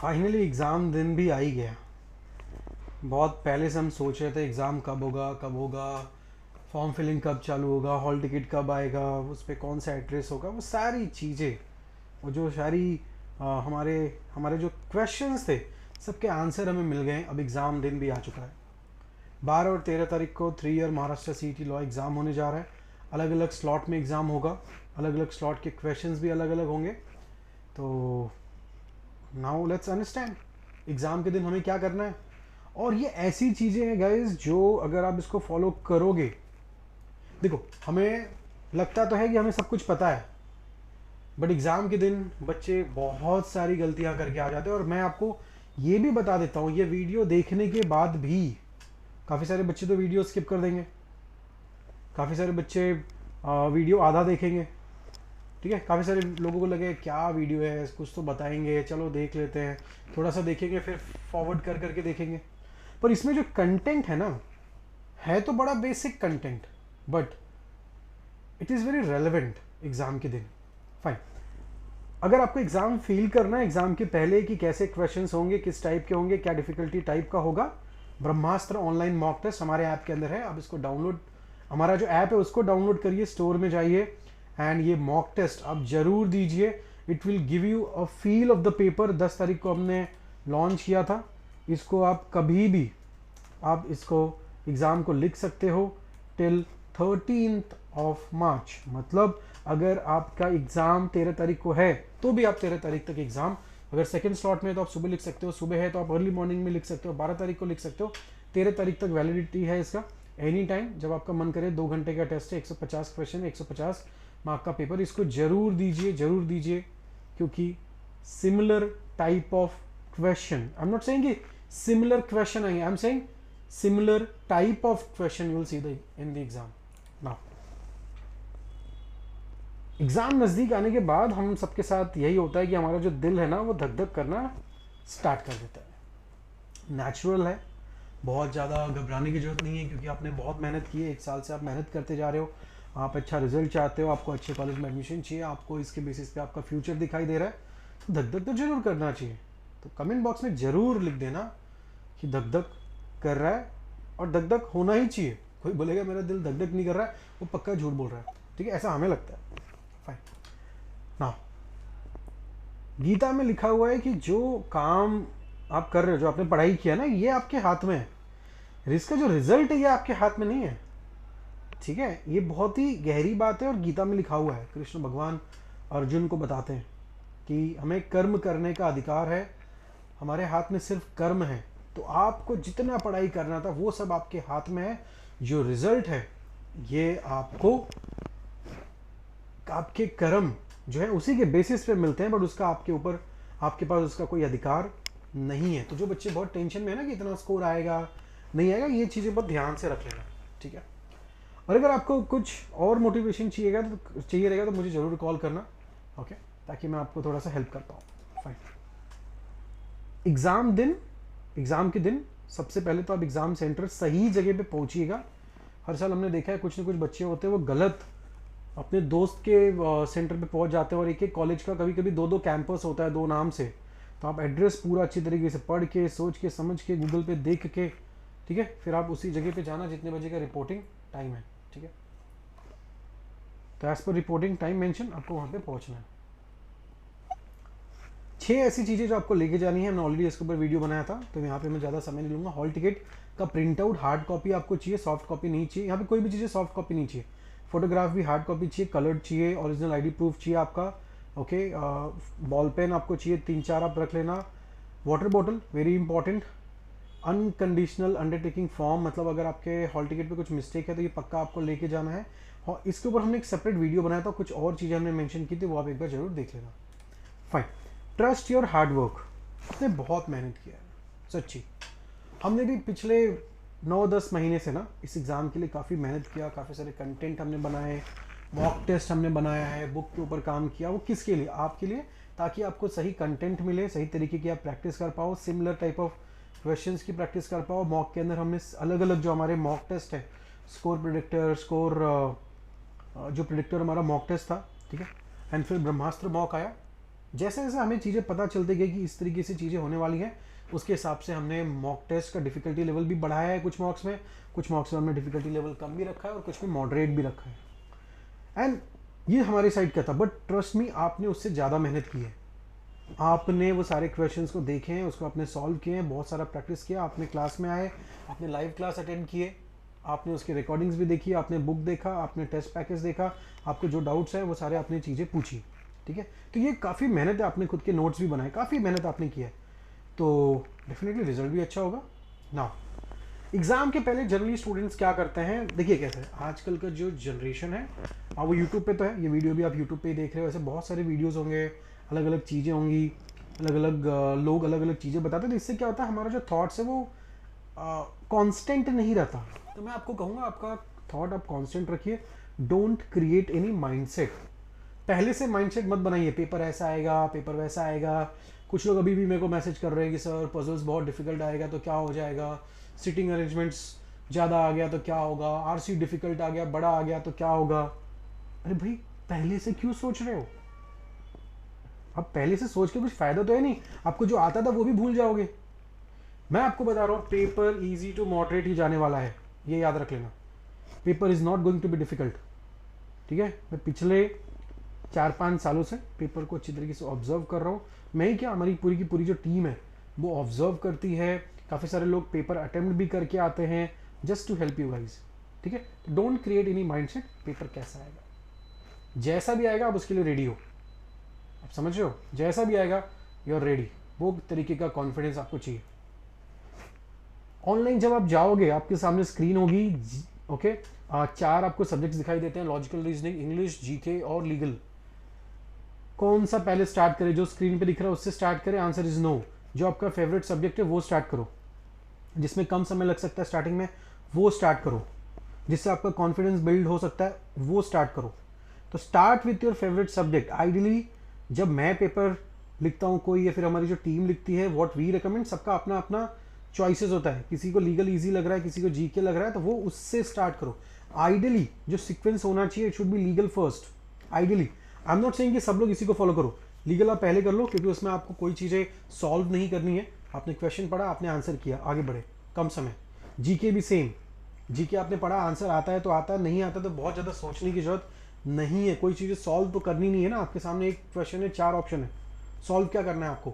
Finally exam दिन भी आ ही गया। बहुत पहले से हम सोच रहे थे एग्ज़ाम कब होगा, फॉर्म फिलिंग कब चालू होगा, हॉल टिकट कब आएगा, उस पर कौन सा एड्रेस होगा, वो सारी चीज़ें, वो जो सारी हमारे हमारे जो क्वेश्चंस थे सबके आंसर हमें मिल गए। अब एग्ज़ाम दिन भी आ चुका है। 12 और 13 तारीख को 3 year Maharashtra CET law exam होने जा रहा है। अलग अलग स्लॉट में एग्ज़ाम होगा, अलग अलग स्लॉट के क्वेश्चंस भी अलग अलग होंगे। तो नाउ लेट्स अंडरस्टैंड एग्ज़ाम के दिन हमें क्या करना है। और ये ऐसी चीज़ें हैं गाइस जो अगर आप इसको फॉलो करोगे, देखो हमें लगता तो है कि हमें सब कुछ पता है, बट एग्ज़ाम के दिन बच्चे बहुत सारी गलतियां करके आ जाते हैं। और मैं आपको ये भी बता देता हूँ, ये वीडियो देखने के बाद भी काफ़ी सारे बच्चे तो वीडियो स्किप कर देंगे, काफ़ी सारे बच्चे वीडियो आधा देखेंगे, ठीक है। काफ़ी सारे लोगों को लगे क्या वीडियो है, कुछ तो बताएंगे, चलो देख लेते हैं, थोड़ा सा देखेंगे फिर फॉरवर्ड कर करके देखेंगे। पर इसमें जो कंटेंट है ना, है तो बड़ा basic content, but it is very relevant exam के दिन। फाइन, अगर आपको एग्ज़ाम फील करना है एग्ज़ाम के पहले कि कैसे क्वेश्चंस होंगे, किस टाइप के होंगे, क्या डिफिकल्टी टाइप का होगा, ब्रह्मास्त्र ऑनलाइन मॉक टेस्ट हमारे ऐप के अंदर है। आप इसको डाउनलोड, हमारा जो ऐप है उसको डाउनलोड करिए, स्टोर में जाइए एंड ये मॉक टेस्ट आप ज़रूर दीजिए। It will give you a feel of the paper. 10 तारीख को हमने लॉन्च किया था इसको। आप कभी भी आप इसको एग्ज़ाम को लिख सकते हो टिल 13th ऑफ मार्च। मतलब अगर आपका एग्ज़ाम 13 तारीख को है तो भी आप 13 तारीख तक एग्ज़ाम, अगर सेकेंड स्लॉट में है तो आप सुबह लिख सकते हो, सुबह है तो आप अर्ली मॉर्निंग में लिख सकते हो, 12 तारीख को लिख सकते हो। 13 तारीख तक वैलिडिटी है इसका। एनी टाइम जब आपका मन करे, 2 घंटे का टेस्ट है, 150 क्वेश्चन, 150 मार्क का पेपर। इसको जरूर दीजिए, जरूर दीजिए, क्योंकि similar type of question, I am not saying कि सिमिलर क्वेश्चन आएंगे, I am saying similar type of question you will see in the exam. Now exam नज़दीक आने के बाद हम सबके साथ यही होता है कि हमारा जो दिल है ना वो धक धक करना स्टार्ट कर देता है। नेचुरल है, बहुत ज़्यादा घबराने की जरूरत नहीं है, क्योंकि आपने बहुत मेहनत की है, 1 साल से आप मेहनत करते जा रहे हो, आप अच्छा रिजल्ट चाहते हो, आपको अच्छे कॉलेज में एडमिशन चाहिए, आपको इसके बेसिस पे आपका फ्यूचर दिखाई दे रहा है, तो धक धक तो जरूर करना चाहिए। तो कमेंट बॉक्स में ज़रूर लिख देना कि धक धक कर रहा है, और धक धक होना ही चाहिए। कोई बोलेगा मेरा दिल धक धक नहीं कर रहा है, वो पक्का झूठ बोल रहा है, ठीक है, ऐसा हमें लगता है। फाइन। ना गीता में लिखा हुआ है कि जो काम आप कर रहे हो, जो आपने पढ़ाई किया ना, ये आपके हाथ में है, इसका जो रिजल्ट है ये आपके हाथ में नहीं है, ठीक है। ये बहुत ही गहरी बात है और गीता में लिखा हुआ है। कृष्ण भगवान अर्जुन को बताते हैं कि हमें कर्म करने का अधिकार है, हमारे हाथ में सिर्फ कर्म है। तो आपको जितना पढ़ाई करना था वो सब आपके हाथ में है। जो रिजल्ट है ये आपको, आपके कर्म जो है उसी के बेसिस पे मिलते हैं, बट उसका आपके ऊपर, आपके पास उसका कोई अधिकार नहीं है। तो जो बच्चे बहुत टेंशन में है ना कि इतना स्कोर आएगा नहीं आएगा, ये चीज़ें बहुत ध्यान से रख लेना, ठीक है। और अगर आपको कुछ और मोटिवेशन चाहिए रहेगा तो मुझे ज़रूर कॉल करना, ओके, ताकि मैं आपको थोड़ा सा हेल्प कर पाऊँ। फाइन। एग्ज़ाम दिन, एग्ज़ाम के दिन सबसे पहले तो आप एग्ज़ाम सेंटर सही जगह पे पहुंचिएगा। हर साल हमने देखा है कुछ ना कुछ बच्चे होते हैं वो गलत अपने दोस्त के सेंटर पे पहुंच जाते हैं, और एक एक कॉलेज का कभी कभी 2-2 कैंपस होता है 2 नाम से। तो आप एड्रेस पूरा अच्छी तरीके से पढ़ के, सोच के, समझ के, गूगल पे देख के, ठीक है, फिर आप उसी जगह पे जाना जितने बजे का रिपोर्टिंग टाइम है, ठीक है। तो as per reporting time mention आपको वहाँ पे पहुँचना है। 6 ऐसी चीज़ें जो आपको लेके जानी है, हमने ऑलरेडी इसके ऊपर वीडियो बनाया था, तो यहाँ पे मैं ज़्यादा समय नहीं लूँगा। हॉल टिकट का प्रिंट आउट हार्ड कॉपी आपको चाहिए, सॉफ्ट कॉपी नहीं चाहिए। यहाँ पे कोई भी चीज़ें सॉफ्ट कॉपी नहीं चाहिए। फोटोग्राफ भी हार्ड कॉपी चाहिए, कलर्ड चाहिए, ओरिजिनल आईडी प्रूफ चाहिए आपका, ओके। बॉल पेन आपको चाहिए 3-4 आप रख लेना। Water bottle very important. Unconditional undertaking form, मतलब अगर आपके हॉल टिकट पे कुछ मिस्टेक है तो ये पक्का आपको लेके जाना है। और इसके ऊपर हमने एक सेपरेट वीडियो बनाया था, कुछ और चीज़ें हमने मेंशन की थी, वो आप एक बार जरूर देख लेना। Fine. Trust your hard work. आपने बहुत मेहनत किया है, सच्ची। हमने भी पिछले 9-10 महीने से ना इस एग्ज़ाम के लिए काफ़ी मेहनत किया, काफ़ी सारे कंटेंट हमने बनाए, मॉक टेस्ट हमने बनाया है, बुक के ऊपर काम किया। वो किसके लिए? आपके लिए, ताकि आपको सही कंटेंट मिले, सही तरीके की आप प्रैक्टिस कर पाओ, सिमिलर टाइप ऑफ क्वेश्चंस की प्रैक्टिस कर पाओ। मॉक के अंदर हमने अलग अलग जो हमारे मॉक टेस्ट है, स्कोर प्रिडिक्टर, जो प्रिडिक्टर हमारा मॉक टेस्ट था, ठीक है, एंड फिर ब्रह्मास्त्र मॉक आया, जैसे जैसे हमें चीज़ें पता चलती गई कि इस तरीके से चीज़ें होने वाली हैं, उसके हिसाब से हमने मॉक टेस्ट का डिफ़िकल्टी लेवल भी बढ़ाया है कुछ मॉक्स में हमने डिफ़िकल्टी लेवल कम भी रखा है और कुछ में मॉडरेट भी रखा है। एंड ये हमारी साइड का था, बट ट्रस्ट मी आपने उससे ज़्यादा मेहनत की है। आपने वो सारे क्वेश्चंस को देखे हैं, उसको आपने सॉल्व किए हैं, बहुत सारा प्रैक्टिस किया, आपने क्लास में आए, आपने लाइव क्लास अटेंड किए, आपने उसकी रिकॉर्डिंग्स भी देखी, आपने बुक देखा, आपने टेस्ट पैकेज देखा, आपके जो डाउट्स हैं वो सारे आपने चीज़ें पूछी। ठीक है, तो ये काफ़ी मेहनत है, आपने खुद के नोट्स भी बनाए, काफ़ी मेहनत आपने की है, तो डेफिनेटली रिजल्ट भी अच्छा होगा ना। एग्ज़ाम के पहले जनरली स्टूडेंट्स क्या करते हैं, देखिए कैसे है आजकल का जो जनरेशन है, वो यूट्यूब पे तो है, ये वीडियो भी आप यूट्यूब पे ही देख रहे हो, ऐसे बहुत सारे वीडियोस होंगे, अलग अलग चीज़ें होंगी, अलग अलग लोग अलग अलग चीज़ें बताते हैं, तो इससे क्या होता है हमारा जो थॉट्स है वो कांस्टेंट नहीं रहता। तो मैं आपको कहूँगा आपका थॉट आप कांस्टेंट रखिए, डोंट क्रिएट एनी माइंडसेट। पहले से माइंडसेट मत बनाइए पेपर ऐसा आएगा, पेपर वैसा आएगा। कुछ लोग अभी भी मेरे को मैसेज कर रहे हैं कि सर पजल्स बहुत डिफिकल्ट आएगा तो क्या हो जाएगा, सिटिंग अरेंजमेंट्स ज़्यादा आ गया तो क्या होगा, आरसी डिफिकल्ट आ गया, बड़ा आ गया तो क्या होगा। अरे भाई पहले से क्यों सोच रहे हो? अब पहले से सोच के कुछ फायदा तो है नहीं, आपको जो आता था वो भी भूल जाओगे। मैं आपको बता रहा हूँ पेपर इजी टू मॉडरेट ही जाने वाला है, ये याद रख लेना। Paper is not going to be difficult. ठीक है, मैं पिछले 4-5 सालों से पेपर को अच्छी तरीके से ऑब्जर्व कर रहा हूँ। मैं ही क्या, हमारी पूरी की पूरी जो टीम है वो ऑब्जर्व करती है, काफ़ी सारे लोग पेपर अटेम्प्ट भी करके आते हैं just to help you guys. ठीक है, don't create any mindset paper कैसा आएगा, जैसा भी आएगा आप उसके लिए रेडी हो। आप समझ रहे हो, जैसा भी आएगा यू आर रेडी, वो तरीके का कॉन्फिडेंस आपको चाहिए। ऑनलाइन जब आप जाओगे आपके सामने स्क्रीन होगी, ओके, 4 आपको सब्जेक्ट्स दिखाई देते हैं, लॉजिकल रीजनिंग, इंग्लिश, जीके और लीगल। कौन सा पहले स्टार्ट करें? जो स्क्रीन पे दिख रहा है उससे स्टार्ट करें? Answer is no. जो आपका फेवरेट सब्जेक्ट है वो स्टार्ट करो, जिसमें कम समय लग सकता है स्टार्टिंग में वो स्टार्ट करो, जिससे आपका कॉन्फिडेंस बिल्ड हो सकता है वो स्टार्ट करो। तो start with your favourite subject. Ideally जब मैं पेपर लिखता हूँ कोई, या फिर हमारी जो टीम लिखती है, व्हाट वी रिकमेंड, सबका अपना अपना चॉइसेस होता है। किसी को लीगल इजी लग रहा है, किसी को जीके लग रहा है, तो वो उससे स्टार्ट करो। आइडियली जो सीक्वेंस होना चाहिए it should be legal first. Ideally I am not saying कि सब लोग इसी को फॉलो करो, लीगल आप पहले कर लो, क्योंकि उसमें आपको कोई चीज़ें सॉल्व नहीं करनी है, आपने क्वेश्चन पढ़ा, आपने आंसर किया, आगे बढ़े कम समय। जीके भी सेम, जीके आपने पढ़ा, आंसर आता है तो आता है, नहीं आता तो बहुत ज़्यादा सोचने की जरूरत नहीं है, कोई चीज़ें सॉल्व तो करनी नहीं है ना। आपके सामने एक क्वेश्चन है, 4 ऑप्शन है, सॉल्व क्या करना है आपको,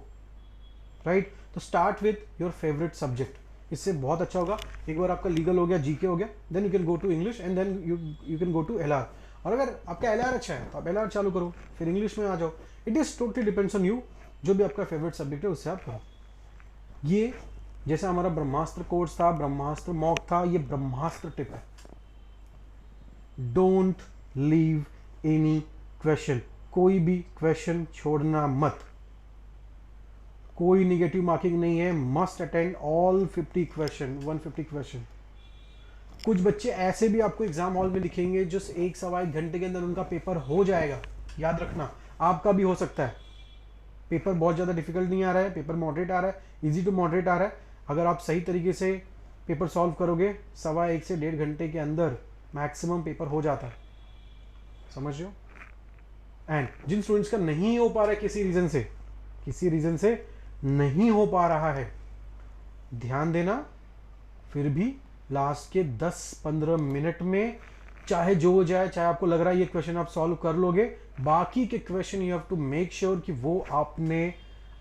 राइट? तो start with your favourite subject, इससे बहुत अच्छा होगा। एक बार आपका लीगल हो गया, जीके हो गया, then you can go to English and then you can go to LR. और अगर आपका एलआर अच्छा है तो आप एलआर चालू करो, फिर इंग्लिश में आ जाओ। It is totally depends on you, जो भी आपका फेवरेट सब्जेक्ट है उससे आप करो। ये जैसे हमारा ब्रह्मास्त्र कोर्स था, ब्रह्मास्त्र मॉक था, ये ब्रह्मास्त्र टिप है। डोंट लीव एनी क्वेश्चन, कोई भी क्वेश्चन छोड़ना मत, कोई निगेटिव मार्किंग नहीं है, must attend all 50 question, 150 question. कुछ बच्चे ऐसे भी आपको एग्जाम हॉल में लिखेंगे जो 1-1.25 घंटे के अंदर उनका पेपर हो जाएगा। याद रखना आपका भी हो सकता है। पेपर बहुत ज़्यादा डिफिकल्ट नहीं आ रहा है, पेपर मॉडरेट आ रहा है, इजी टू मॉडरेट आ रहा है। अगर आप सही तरीके से पेपर सॉल्व करोगे 1.25 से 1.5 घंटे के अंदर मैक्सिमम पेपर हो जाता है, समझ रहे हो? एंड जिन स्टूडेंट्स का नहीं हो पा रहा है किसी रीज़न से नहीं हो पा रहा है, ध्यान देना, फिर भी लास्ट के 10-15 मिनट में चाहे जो हो जाए, चाहे आपको लग रहा है ये क्वेश्चन आप सॉल्व कर लोगे, बाकी के question you have to make sure कि वो आपने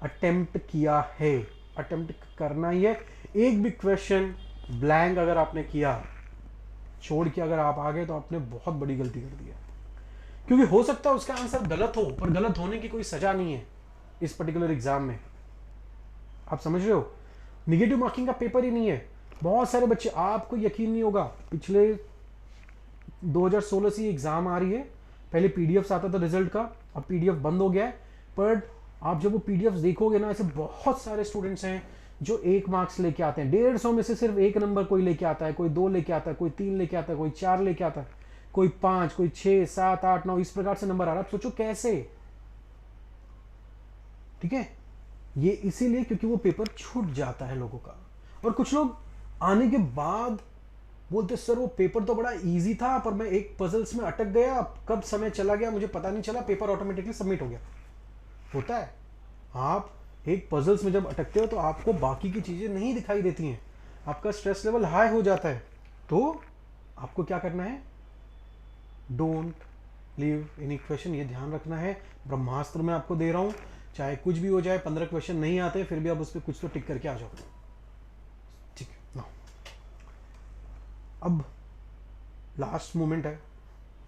अटेम्प्ट किया है, अटेम्प्ट करना ही है। एक भी क्वेश्चन ब्लैंक अगर आपने किया, छोड़ के अगर आप आ गए, तो आपने बहुत बड़ी गलती कर दी है, क्योंकि हो सकता है उसका आंसर गलत हो, पर गलत होने की कोई सजा नहीं है इस पर्टिकुलर एग्जाम में। आप समझ रहे हो, निगेटिव मार्किंग का पेपर ही नहीं है। बहुत सारे बच्चे, आपको यकीन नहीं होगा, पिछले 2016 से एग्जाम आ रही है, पहले पीडीएफ आता था रिजल्ट का, अब पीडीएफ बंद हो गया है, पर आप जब वो पीडीएफ देखोगे ना, ऐसे बहुत सारे स्टूडेंट्स हैं जो 1 मार्क्स लेके आते हैं, 150 में से सिर्फ 1 नंबर कोई लेके आता है, कोई 2 लेके आता है, कोई 3 लेके आता है, कोई 4 लेके आता है, कोई 5, कोई 6, 7, 8, 9, इस प्रकार से नंबर आ रहा है। सोचो कैसे, ठीक है? ये इसीलिए क्योंकि वो पेपर छूट जाता है लोगों का। और कुछ लोग आने के बाद बोलते सर वो पेपर तो बड़ा इजी था, पर मैं एक पजल्स में अटक गया, कब समय चला गया मुझे पता नहीं चला, पेपर ऑटोमेटिकली सबमिट हो गया। होता है। आप एक पजल्स में जब अटकते हो तो आपको बाकी की चीज़ें नहीं दिखाई देती हैं, आपका स्ट्रेस लेवल हाई हो जाता है। तो आपको क्या करना है, डोंट लीव एनी क्वेश्चन, ये ध्यान रखना है। ब्रह्मास्त्र मैं आपको दे रहा हूँ, चाहे कुछ भी हो जाए, 15 क्वेश्चन नहीं आते फिर भी आप उस पर कुछ तो टिक करके आ जाओ, ठीक है ना। अब लास्ट मोमेंट है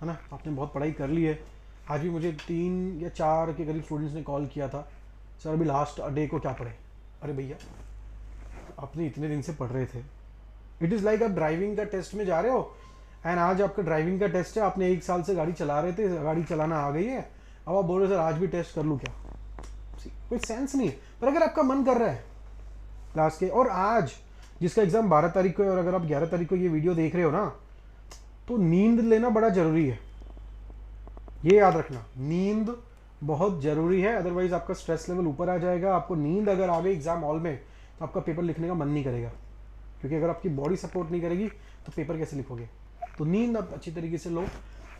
ना, आपने बहुत पढ़ाई कर ली है। आज भी मुझे 3 या 4 के करीब स्टूडेंट्स ने कॉल किया था, सर अभी लास्ट डे को क्या पढ़े। अरे भैया आपने इतने दिन से पढ़ रहे थे, इट इज़ लाइक आप ड्राइविंग का टेस्ट में जा रहे हो एंड आज आपका ड्राइविंग का टेस्ट है, आपने 1 साल से गाड़ी चला रहे थे, गाड़ी चलाना आ गई है, अब आप बोल रहे सर आज भी टेस्ट कर लूँ क्या, कोई सेंस नहीं है। पर अगर आपका मन कर रहा है क्लास के, और आज जिसका एग्ज़ाम 12 तारीख को है और अगर आप 11 तारीख को ये वीडियो देख रहे हो ना, तो नींद लेना बड़ा ज़रूरी है, ये याद रखना, नींद बहुत ज़रूरी है। अदरवाइज आपका स्ट्रेस लेवल ऊपर आ जाएगा। आपको नींद अगर आ गई एग्जाम हॉल में तो आपका पेपर लिखने का मन नहीं करेगा, क्योंकि अगर आपकी बॉडी सपोर्ट नहीं करेगी तो पेपर कैसे लिखोगे। तो नींद आप अच्छी तरीके से लो,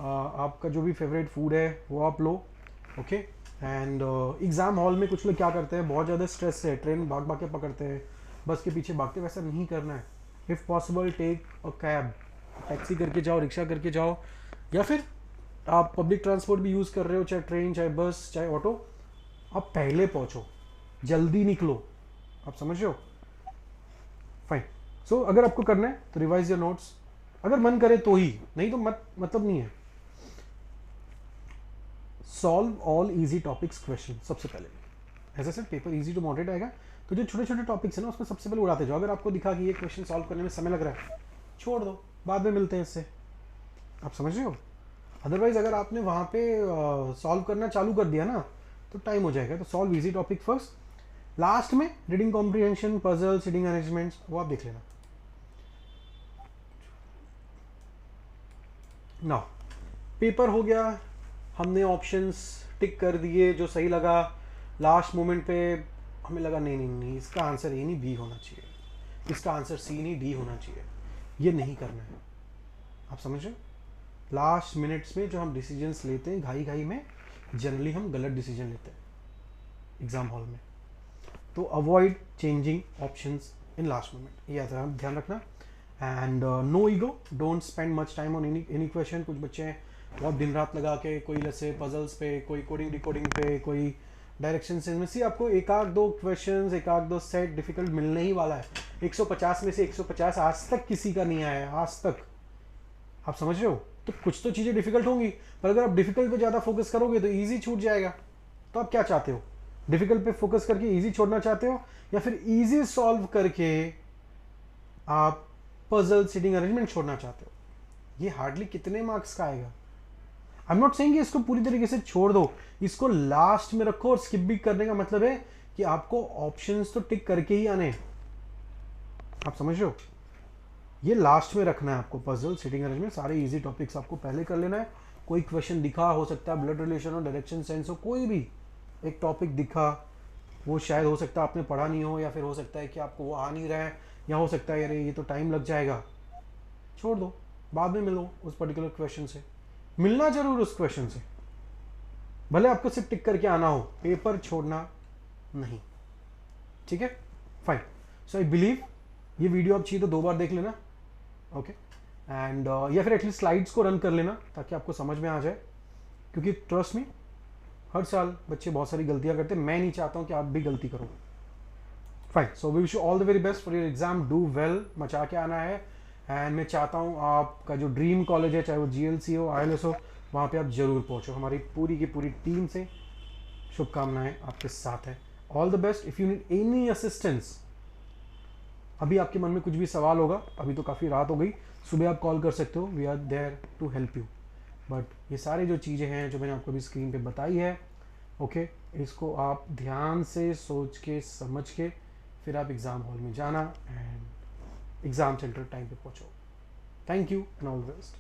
आपका जो भी फेवरेट फूड है वो आप लो, ओके। एंड एग्ज़ाम हॉल में कुछ लोग क्या करते हैं, बहुत ज़्यादा स्ट्रेस से ट्रेन भाग भाग के पकड़ते हैं, बस के पीछे भागते, वैसा नहीं करना है। If possible take a cab, taxi करके जाओ, रिक्शा करके जाओ, या फिर आप पब्लिक ट्रांसपोर्ट भी यूज़ कर रहे हो, चाहे ट्रेन, चाहे बस, चाहे ऑटो, आप पहले पहुंचो, जल्दी निकलो, आप समझ रहे हो, फाइन। सो अगर आपको करना है तो रिवाइज योर नोट्स, अगर मन करे तो ही, नहीं तो मतलब नहीं है। Solve all easy topics question सबसे पहले, ऐसा sir paper easy to moderate आएगा, तो जो छोटे छोटे टॉपिक्स है ना उसको सबसे पहले उड़ाते जाओ। अगर आपको दिखा कि ये क्वेश्चन सॉल्व करने में समय लग रहा है, छोड़ दो, बाद में मिलते हैं इससे, आप समझ रहे हो। अदरवाइज अगर आपने वहाँ पे सॉल्व करना चालू कर दिया ना तो टाइम हो जाएगा। तो solve easy topic first, last में reading comprehension, puzzle, seating arrangements वो आप देख लेना। ना पेपर हो गया, हमने ऑप्शंस टिक कर दिए जो सही लगा, लास्ट मोमेंट पे हमें लगा नहीं नहीं नहीं इसका आंसर ए नहीं बी होना चाहिए, इसका आंसर सी नहीं डी होना चाहिए, ये नहीं करना है, आप समझ रहे हो। लास्ट मिनट्स में जो हम डिसीजंस लेते हैं घाई घाई में, जनरली हम गलत डिसीजन लेते हैं एग्जाम हॉल में। तो avoid changing options in last moment, ये ध्यान रखना। And no ego, don't spend much time on any question. कुछ बच्चे बहुत दिन रात लगा के, कोई जैसे पजल्स पे, कोई कोडिंग डिकोडिंग पे, कोई डायरेक्शन सेंस में, सी आपको एक आध दो क्वेश्चंस, एक आध दो सेट डिफिकल्ट मिलने ही वाला है। 150 में से 150 आज तक किसी का नहीं आया है, आज तक, आप समझ रहे हो। तो कुछ तो चीज़ें डिफिकल्ट होंगी, पर अगर आप डिफिकल्ट पे ज़्यादा फोकस करोगे तो इजी छूट जाएगा। तो आप क्या चाहते हो, डिफिकल्ट पे फोकस करके इजी छोड़ना चाहते हो, या फिर इजी सॉल्व करके आप पजल, सीटिंग अरेंजमेंट छोड़ना चाहते हो। ये हार्डली कितने मार्क्स का आएगा। आई एम नॉट सेइंग कि इसको पूरी तरीके से छोड़ दो, इसको लास्ट में रखो, और स्किप भी करने का मतलब है कि आपको ऑप्शंस तो टिक करके ही आने, आप समझ रहे हो। ये लास्ट में रखना है आपको, पजल, सीटिंग अरेंजमेंट, सारे इजी टॉपिक्स आपको पहले कर लेना है। कोई क्वेश्चन दिखा, हो सकता है ब्लड रिलेशन हो, डायरेक्शन सेंस हो, कोई भी एक टॉपिक दिखा, वो शायद हो सकता है आपने पढ़ा नहीं हो, या फिर हो सकता है कि आपको वो आ नहीं रहा है, या हो सकता है अरे ये तो टाइम लग जाएगा, छोड़ दो, बाद में मिलो उस पर्टिकुलर क्वेश्चन से। मिलना जरूर उस क्वेश्चन से, भले आपको सिर्फ टिक करके आना हो, पेपर छोड़ना नहीं, ठीक है, फाइन। सो आई बिलीव ये वीडियो आप चाहिए तो 2 बार देख लेना, ओके। एंड या फिर एटलीस्ट स्लाइड्स को रन कर लेना ताकि आपको समझ में आ जाए, क्योंकि ट्रस्ट मी हर साल बच्चे बहुत सारी गलतियां करते हैं, मैं नहीं चाहता हूं कि आप भी गलती करो, fine. So we wish you all the very best for your exam, do well, मचा के आना है। एंड मैं चाहता हूं आपका जो ड्रीम कॉलेज है, चाहे वो GLC हो, ILS हो, वहाँ पे आप जरूर पहुँचो। हमारी पूरी की पूरी टीम से शुभकामनाएं आपके साथ है। All the best. If you need any assistance, अभी आपके मन में कुछ भी सवाल होगा, अभी तो काफ़ी रात हो गई, सुबह आप कॉल कर सकते हो, we are there to help you. But ये सारी जो चीज़ें हैं जो मैंने आपको अभी स्क्रीन पे बताई है, ओके, इसको आप ध्यान से सोच के समझ के फिर आप एग्ज़ाम हॉल में जाना एंड एग्ज़ाम सेंटर टाइम पे पहुँचो। Thank you and all the best.